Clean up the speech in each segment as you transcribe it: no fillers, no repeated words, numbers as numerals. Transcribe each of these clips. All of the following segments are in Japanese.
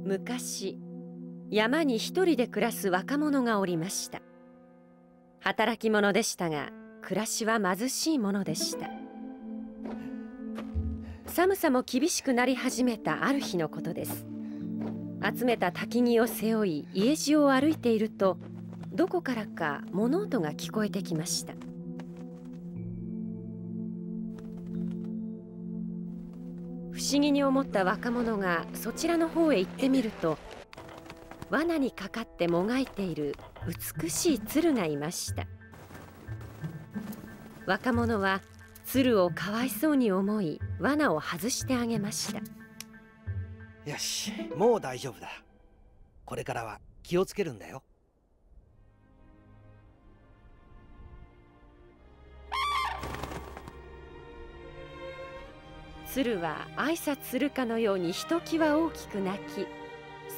昔、山に一人で暮らす若者がおりました。働き者でしたが、暮らしは貧しいものでした。寒さも厳しくなり始めたある日のことです。集めた焚き木を背負い、家路を歩いていると、どこからか物音が聞こえてきました。不思議に思った若者がそちらの方へ行ってみると、罠にかかってもがいている美しい鶴がいました。若者は鶴をかわいそうに思い、罠を外してあげました。よし、もう大丈夫だ。これからは気をつけるんだよ。鶴は挨拶するかのようにひときわ大きく鳴き、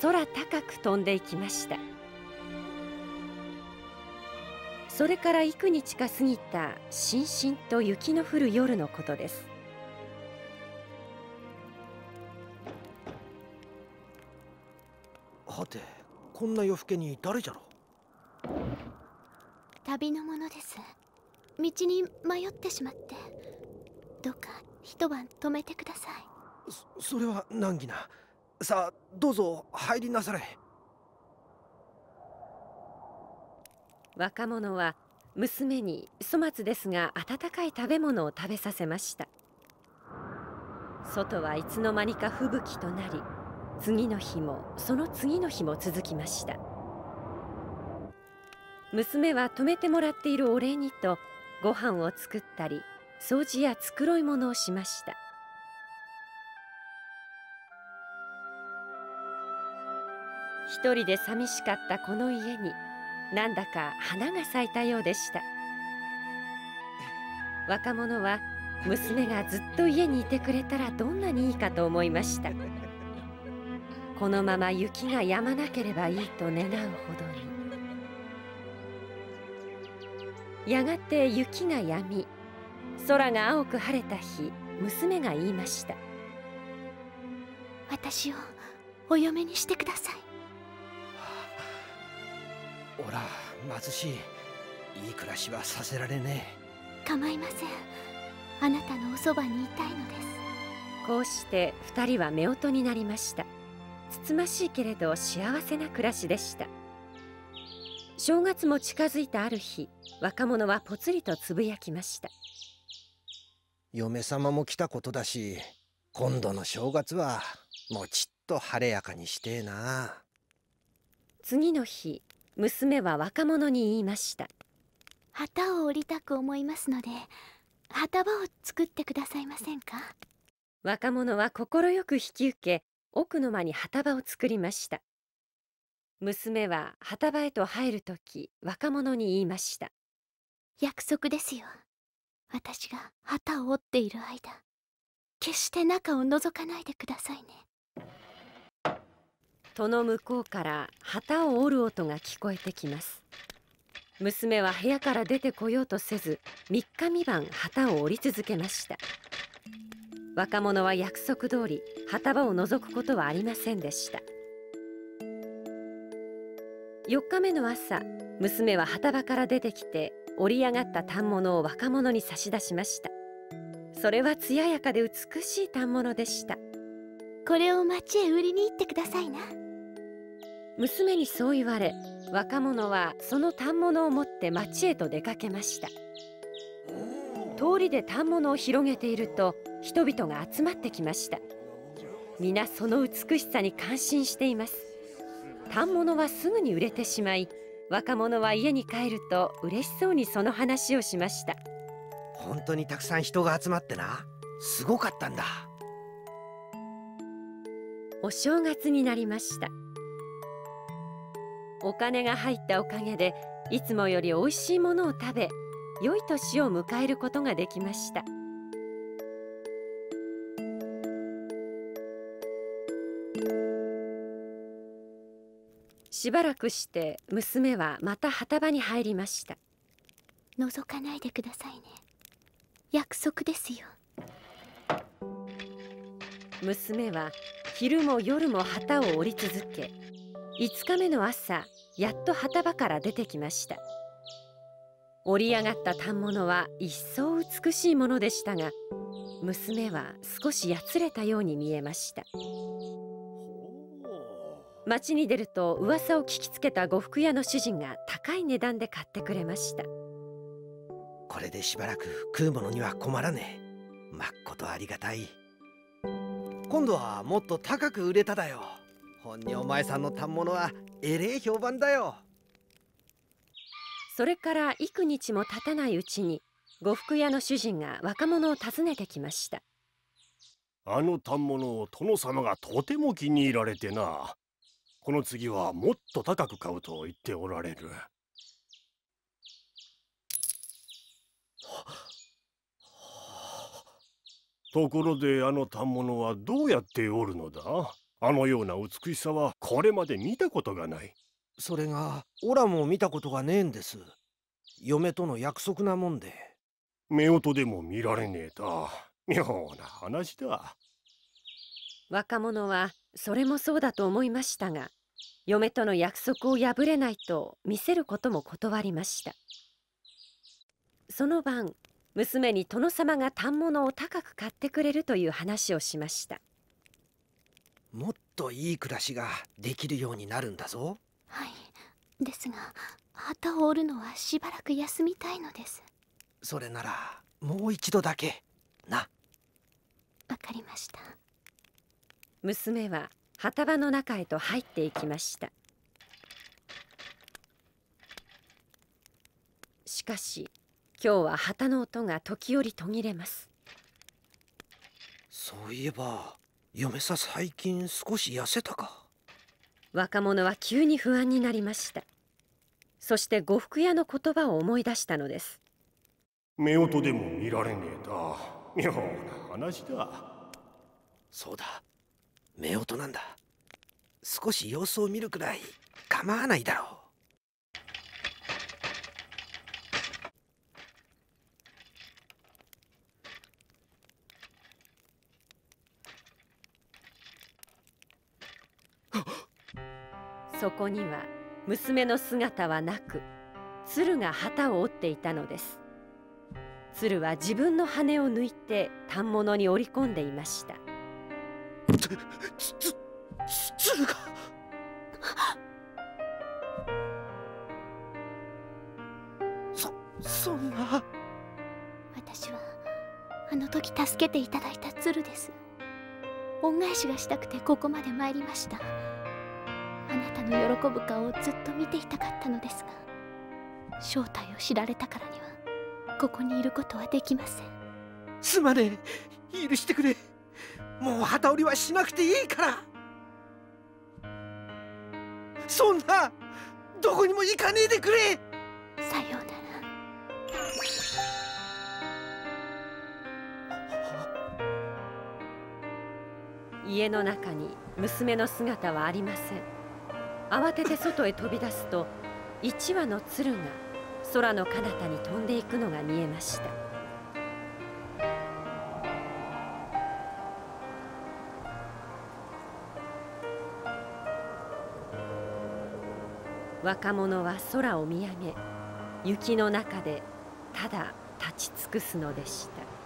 空高く飛んでいきました。それから幾日か過ぎたしんしんと雪の降る夜のことです。はて、こんな夜更けに誰じゃろう。旅の者です。道に迷ってしまって、どうか一晩泊めてください。それは難儀な。さあ、どうぞ入りなされ。若者は娘に粗末ですが温かい食べ物を食べさせました。外はいつの間にか吹雪となり、次の日もその次の日も続きました。娘は泊めてもらっているお礼にと、ご飯を作ったり掃除や繕い物をしました。一人で寂しかったこの家に、なんだか花が咲いたようでした。若者は娘がずっと家にいてくれたらどんなにいいかと思いました。このまま雪が止まなければいいと願うほどに。やがて雪が止み、空が青く晴れた日、娘が言いました。私をお嫁にしてください。おら貧しい。いい暮らしはさせられねえ。構いません。あなたのおそばにいたいのです。こうして二人は夫婦になりました。つつましいけれど幸せな暮らしでした。正月も近づいたある日、若者はぽつりとつぶやきました。嫁様も来たことだし、今度の正月はもうちっと晴れやかにしてえな。次の日、娘は若者に言いました。旗を折りたく思いますので、旗場を作ってくださいませんか。若者は快く引き受け、奥の間に旗場を作りました。娘は旗場へと入るとき、若者に言いました。約束ですよ。私が旗を折っている間、決して中を覗かないでくださいね。戸の向こうから旗を折る音が聞こえてきます。娘は部屋から出てこようとせず、3日3晩旗を折り続けました。若者は約束通り旗場を覗くことはありませんでした。4日目の朝、娘は旗場から出てきて、折り上がった反物を若者に差し出しました。それは艶やかで美しい反物でした。これを町へ売りに行ってくださいな。娘にそう言われ、若者はその反物を持って町へと出かけました。通りで反物を広げていると、人々が集まってきました。皆その美しさに感心しています。反物はすぐに売れてしまい、若者は家に帰ると嬉しそうにその話をしました。本当にたくさん人が集まってな、すごかったんだ。お正月になりました。お金が入ったおかげで、いつもよりおいしいものを食べ、良い年を迎えることができました。しばらくして娘はまた旗場に入りました。覗かないでくださいね。約束ですよ。娘は昼も夜も旗を折り続け、5日目の朝、やっと旗場から出てきました。織り上がった反物は一層美しいものでしたが、娘は少しやつれたように見えました。町に出ると噂を聞きつけた呉服屋の主人が高い値段で買ってくれました。これでしばらく食うものには困らねえ。まっことありがたい。今度はもっと高く売れただよ。ほんにお前さんの反物はえれえ評判だよ。それから幾日も経たないうちに、呉服屋の主人が若者を訪ねてきました。あの反物を殿様がとても気に入られてな。この次はもっと高く買うと言っておられる。ところであの反物はどうやっておるのだ？あのような美しさはこれまで見たことがない。それがオラも見たことがねえんです。嫁との約束なもんで。夫婦でも見られねえと妙な話だ。若者はそれもそうだと思いましたが、嫁との約束を破れないと見せることも断りました。その晩、娘に殿様が反物を高く買ってくれるという話をしました。もっといい暮らしができるようになるんだぞ。はい、ですが旗を折るのはしばらく休みたいのです。それならもう一度だけな。わかりました。娘は旗場の中へと入っていきました。しかし今日は旗の音が時折途切れます。そういえば嫁さ最近少し痩せたか。若者は急に不安になりました。そして呉服屋の言葉を思い出したのです。夫婦でも見られねえと妙な話だ。そうだ、夫婦なんだ。少し様子を見るくらい構わないだろう。そこには娘の姿はなく、鶴が旗を折っていたのです。鶴は自分の羽を抜いて反物に織り込んでいました。鶴がそんな。私はあの時助けていただいた鶴です。恩返しがしたくてここまで参りました。あなたの喜ぶ顔をずっと見ていたかったのですが、正体を知られたからにはここにいることはできません。すまねえ、許してくれ。もう旗織りはしなくていいから。そんなどこにも行かねえでくれ。さようなら。家の中に娘の姿はありません。慌てて外へ飛び出すと、一羽の鶴が空の彼方に飛んでいくのが見えました。若者は空を見上げ、雪の中でただ立ち尽くすのでした。